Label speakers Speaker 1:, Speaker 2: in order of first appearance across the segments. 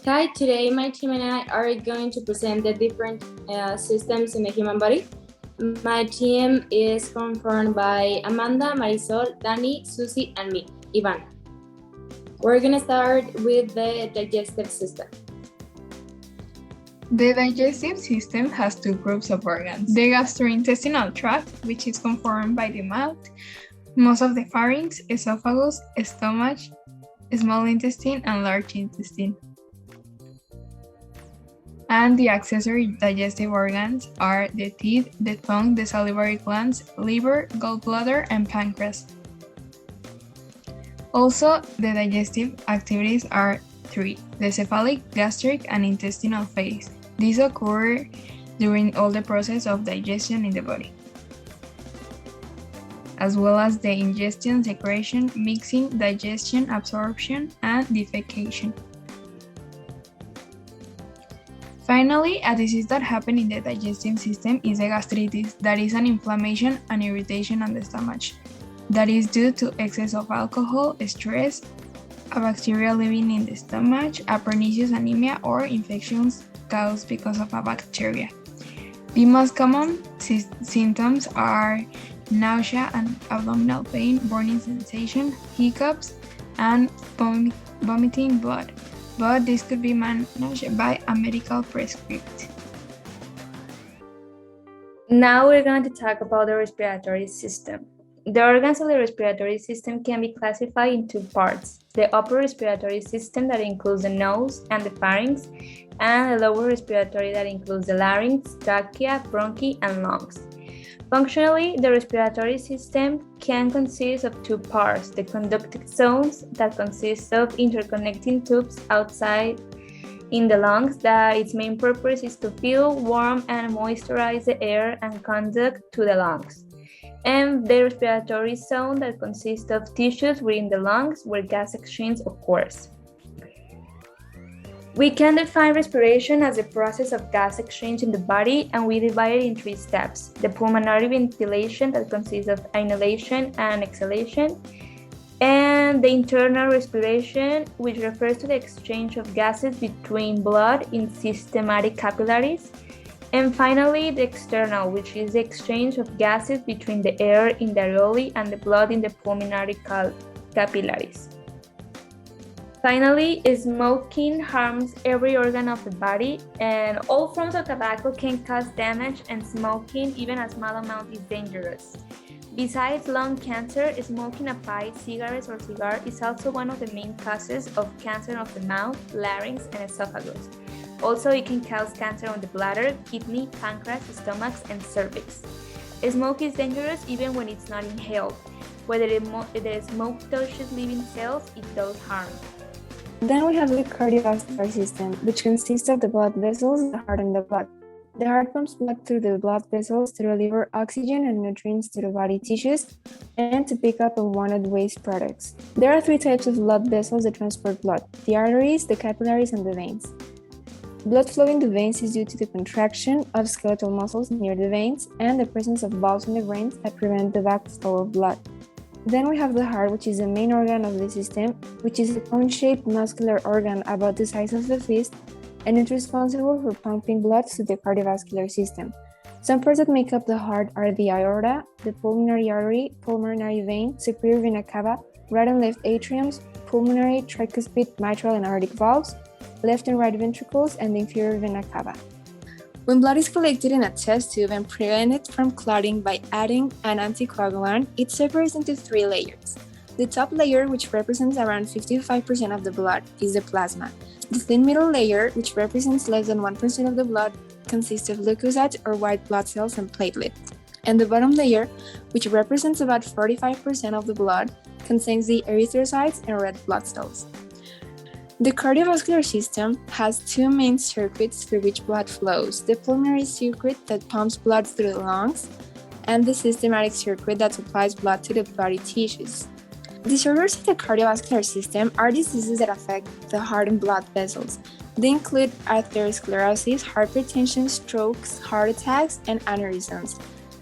Speaker 1: Hi, today my team and I are going to present the different systems in the human body. My team is confirmed by Amanda, Marisol, Dani, Susie, and me, Ivan. We're going to start with the digestive system.
Speaker 2: The digestive system has two groups of organs. The gastrointestinal tract, which is conformed by the mouth, most of the pharynx, esophagus, stomach, small intestine, and large intestine. And the accessory digestive organs are the teeth, the tongue, the salivary glands, liver, gallbladder, and pancreas. Also, the digestive activities are three: the cephalic, gastric, and intestinal phase. These occur during all the process of digestion in the body, as well as the ingestion, secretion, mixing, digestion, absorption, and defecation. Finally, a disease that happens in the digestive system is the gastritis, that is an inflammation and irritation on the stomach that is due to excess of alcohol, stress, a bacteria living in the stomach, a pernicious anemia, or infections caused because of a bacteria. The most common symptoms are nausea and abdominal pain, burning sensation, hiccups, and vomiting blood. But this could be managed by a medical prescription.
Speaker 3: Now we're going to talk about the respiratory system. The organs of the respiratory system can be classified in two parts: the upper respiratory system that includes the nose and the pharynx, and the lower respiratory that includes the larynx, trachea, bronchi, and lungs. Functionally, the respiratory system can consist of two parts: the conductive zones that consist of interconnecting tubes outside in the lungs that its main purpose is to fill, warm, and moisturize the air and conduct to the lungs, and the respiratory zone that consists of tissues within the lungs where gas exchange occurs. We can define respiration as the process of gas exchange in the body, and we divide it in three steps: the pulmonary ventilation that consists of inhalation and exhalation, and the internal respiration, which refers to the exchange of gases between blood in systematic capillaries, and finally the external, which is the exchange of gases between the air in the alveoli and the blood in the pulmonary capillaries. Finally, smoking harms every organ of the body, and all forms of tobacco can cause damage, and smoking, even a small amount, is dangerous. Besides lung cancer, smoking a pipe, cigarettes, or cigar is also one of the main causes of cancer of the mouth, larynx, and esophagus. Also, it can cause cancer on the bladder, kidney, pancreas, stomach, and cervix. Smoke is dangerous even when it's not inhaled. Whether the smoke touches living cells, it does harm.
Speaker 4: Then we have the cardiovascular system, which consists of the blood vessels, the heart, and the blood. The heart pumps blood through the blood vessels to deliver oxygen and nutrients to the body tissues and to pick up unwanted waste products. There are three types of blood vessels that transport blood: the arteries, the capillaries, and the veins. Blood flow in the veins is due to the contraction of skeletal muscles near the veins and the presence of valves in the brain that prevent the backflow of blood. Then we have the heart, which is the main organ of the system, which is a cone-shaped muscular organ about the size of a fist, and it's responsible for pumping blood to the cardiovascular system. Some parts that make up the heart are the aorta, the pulmonary artery, pulmonary vein, superior vena cava, right and left atriums, pulmonary, tricuspid, mitral, and aortic valves, left and right ventricles, and the inferior vena cava. When blood is collected in a test tube and prevented from clotting by adding an anticoagulant, it separates into three layers. The top layer, which represents around 55% of the blood, is the plasma. The thin middle layer, which represents less than 1% of the blood, consists of leukocytes or white blood cells and platelets. And the bottom layer, which represents about 45% of the blood, contains the erythrocytes and red blood cells. The cardiovascular system has two main circuits through which blood flows: the pulmonary circuit that pumps blood through the lungs, and the systematic circuit that supplies blood to the body tissues. Disorders of the cardiovascular system are diseases that affect the heart and blood vessels. They include atherosclerosis, hypertension, strokes, heart attacks, and aneurysms.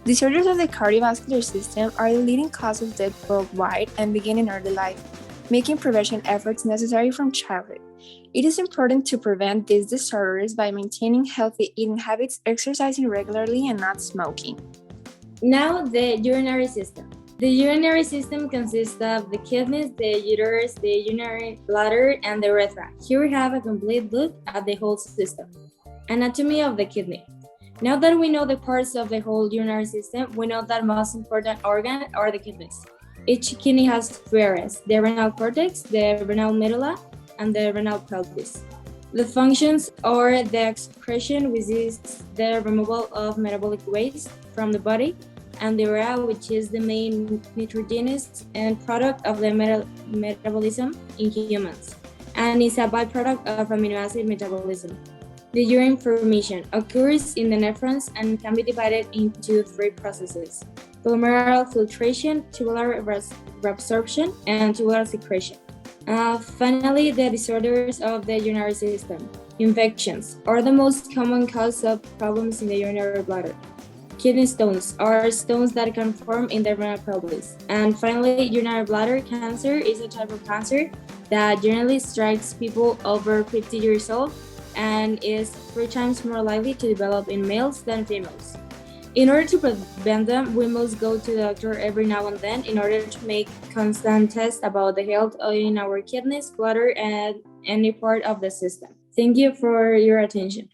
Speaker 4: Disorders of the cardiovascular system are the leading cause of death worldwide and begin in early life, making prevention efforts necessary from childhood. It is important to prevent these disorders by maintaining healthy eating habits, exercising regularly, and not smoking.
Speaker 1: Now, the urinary system. The urinary system consists of the kidneys, the uterus, the urinary bladder, and the urethra. Here we have a complete look at the whole system. Anatomy of the kidney. Now that we know the parts of the whole urinary system, we know that most important organ are the kidneys. Each kidney has three areas: the renal cortex, the renal medulla, and the renal pelvis. The functions are the excretion, which is the removal of metabolic waste from the body, and the urea, which is the main nitrogenous end product of the metabolism in humans, and is a byproduct of amino acid metabolism. The urine formation occurs in the nephrons and can be divided into three processes: glomerular filtration, tubular reabsorption, and tubular secretion. Finally, the disorders of the urinary system. Infections are the most common cause of problems in the urinary bladder. Kidney stones are stones that can form in the renal pelvis. And finally, urinary bladder cancer is a type of cancer that generally strikes people over 50 years old and is 3 times more likely to develop in males than females. In order to prevent them, we must go to the doctor every now and then in order to make constant tests about the health in our kidneys, bladder, and any part of the system. Thank you for your attention.